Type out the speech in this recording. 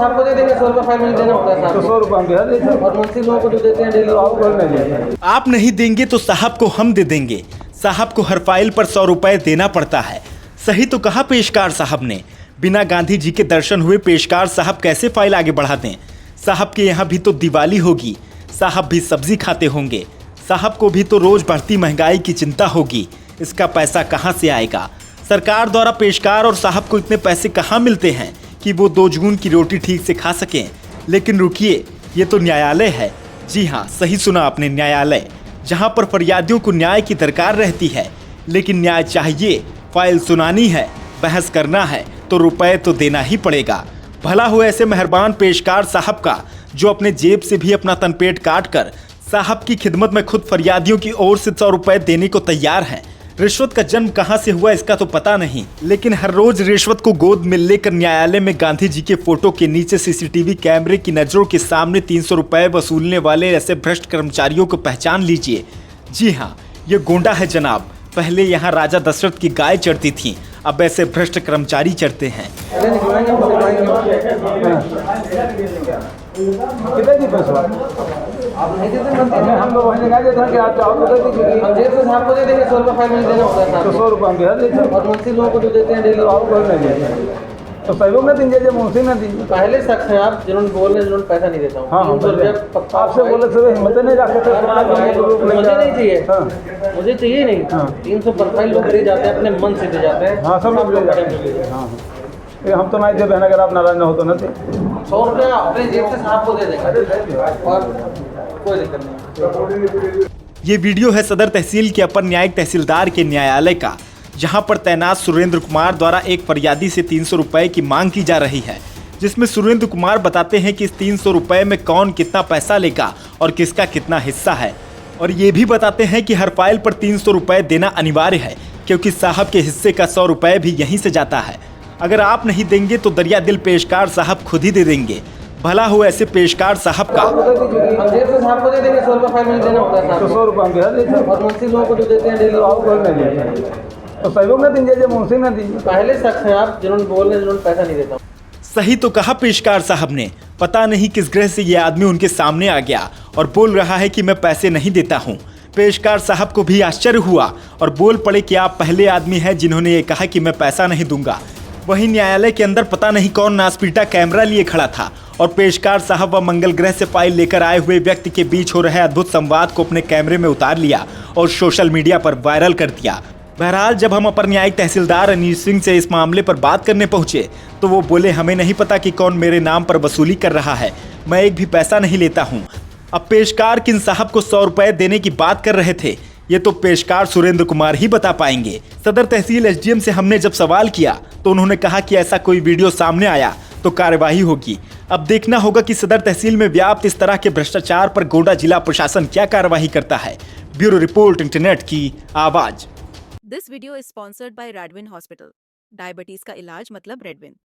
साहब को दे देंगे, 100 रुपये फाइन में देना होता है साहब तो 100 रुपये हम बिहार देते हैं और मुंशी लोगों को जो देते हैं डेली आप कोई नहीं देते। आप नहीं देंगे तो साहब को हम दे देंगे। साहब को हर फाइल पर 100 रुपए देना पड़ता है। सही तो कहा पेशकार साहब ने। बिना गांधी जी के दर्शन हुए पेशकार साहब कैसे फाइल आगे बढ़ा दें। साहब के यहाँ भी तो दिवाली होगी, साहब भी सब्जी खाते होंगे, साहब को भी तो रोज बढ़ती महंगाई की चिंता होगी। इसका पैसा कहाँ से आएगा? सरकार द्वारा पेशकार और साहब को इतने पैसे कहाँ मिलते हैं कि वो 2 जून की रोटी ठीक से खा सकें। लेकिन रुकिए, ये तो न्यायालय है। जी हाँ, सही सुना आपने, न्यायालय, जहाँ पर फरियादियों को न्याय की दरकार रहती है। लेकिन न्याय चाहिए, फाइल सुनानी है, बहस करना है तो रुपए तो देना ही पड़ेगा। भला हो ऐसे मेहरबान पेशकार साहब का जो अपने जेब से भी अपना तनपेट काट कर साहब की खिदमत में खुद फरियादियों की ओर से 100 रुपए देने को तैयार हैं। रिश्वत का जन्म कहां से हुआ इसका तो पता नहीं, लेकिन हर रोज रिश्वत को गोद में लेकर न्यायालय में गांधी जी के फोटो के नीचे सीसीटीवी कैमरे की नजरों के सामने 300 रुपए वसूलने वाले ऐसे भ्रष्ट कर्मचारियों को पहचान लीजिए। जी हाँ, ये गोंडा है जनाब। पहले यहाँ राजा दशरथ की गाय चढ़ती थी, अब ऐसे भ्रष्ट कर्मचारी चढ़ते हैं। कितने की पैसा आप नहीं देते बनते हैं, हम लोग वहीं देते हैं कि आप चाहो तो दे दीजिए। हम जेब से साहब को दे देंगे, 100 रुपये फाइन में देना होता है तो साहब 100 रुपये हम बिहार देते हैं और मुंशी लोगों को जो देते हैं डेली आप कोई नहीं देते। तो सहयोग में दीजिए, मुंशी में दीजिए। पहले शख्स हैं आप जिन्होंने बोल रहे हैं जिन्होंने पैसा नहीं देता हूँ। हाँ, 300 रुपये पक्का आपसे बोले थे हिम्मत नहीं रखते। मुझे नहीं चाहिए, हाँ, मुझे चाहिए नहीं। हाँ। 300 पर फाइल लोग दे जाते हैं, अपने मन से दे जाते हैं। हाँ, सब लोग ले जाते हैं। हाँ, ये हम तो नहीं दे बहन, अगर आप नाराज न हो तो न दे। 100 रुपये अपने जेब से साहब को दे देंगे और कोई दिक्कत नहीं। ये वीडियो है सदर तहसील के अपर न्यायिक तहसीलदार के न्यायालय का, जहां पर तैनात सुरेंद्र कुमार द्वारा एक फरियादी से 300 रुपए की मांग की जा रही है, जिसमें सुरेंद्र कुमार बताते हैं कि इस 300 रुपए में कौन कितना पैसा लेगा और किसका कितना हिस्सा है। और ये भी बताते हैं कि हर फाइल पर 300 रुपए देना अनिवार्य है, क्योंकि साहब के हिस्से का 100 रुपए भी यहीं से जाता है। अगर आप नहीं देंगे तो दरिया दिल पेशकार साहब खुद ही दे देंगे। भला हो ऐसे पेशकार साहब का। हम जेब से साहब को दे देंगे, 100 रुपये फाइन में देना होता है तो साहब 100 रुपये हम बिहार देते हैं और मुंशी लोगों को जो देते हैं डेली आप कोई नहीं देते। तो सहयोग में दीजिए, मुंशी में दीजिए। पहले शख्स हैं आप जिन्होंने बोल रहे हैं जिन्होंने पैसा नहीं देता। सही तो कहा पेशकार साहब ने। पता नहीं किस ग्रह से ये आदमी उनके सामने आ गया और बोल रहा है कि मैं पैसे नहीं देता हूँ। पेशकार साहब को भी आश्चर्य हुआ और बोल पड़े कि आप पहले आदमी हैं जिन्होंने ये कहा कि मैं पैसा नहीं दूंगा। वहीं न्यायालय के अंदर पता नहीं कौन नासपीटा कैमरा लिए खड़ा था और पेशकार साहब व मंगल ग्रह से फाइल लेकर आए हुए व्यक्ति के बीच हो रहे अद्भुत संवाद को अपने कैमरे में उतार लिया और सोशल मीडिया पर वायरल कर दिया। बहरहाल जब हम अपर न्यायिक तहसीलदार अनिल सिंह से इस मामले पर बात करने पहुंचे तो वो बोले, हमें नहीं पता कि कौन मेरे नाम पर वसूली कर रहा है, मैं एक भी पैसा नहीं लेता हूं। अब पेशकार किन साहब को 100 रुपए देने की बात कर रहे थे, ये तो पेशकार सुरेंद्र कुमार ही बता पाएंगे। सदर तहसील एसडीएम से हमने जब सवाल किया तो उन्होंने कहा कि ऐसा कोई वीडियो सामने आया तो कार्यवाही होगी। अब देखना होगा कि सदर तहसील में व्याप्त इस तरह के भ्रष्टाचार पर गोंडा जिला प्रशासन क्या कार्यवाही करता है। ब्यूरो रिपोर्ट, इंटरनेट की आवाज। This video is sponsored by Radwin Hospital. Diabetes का इलाज मतलब रेडविन।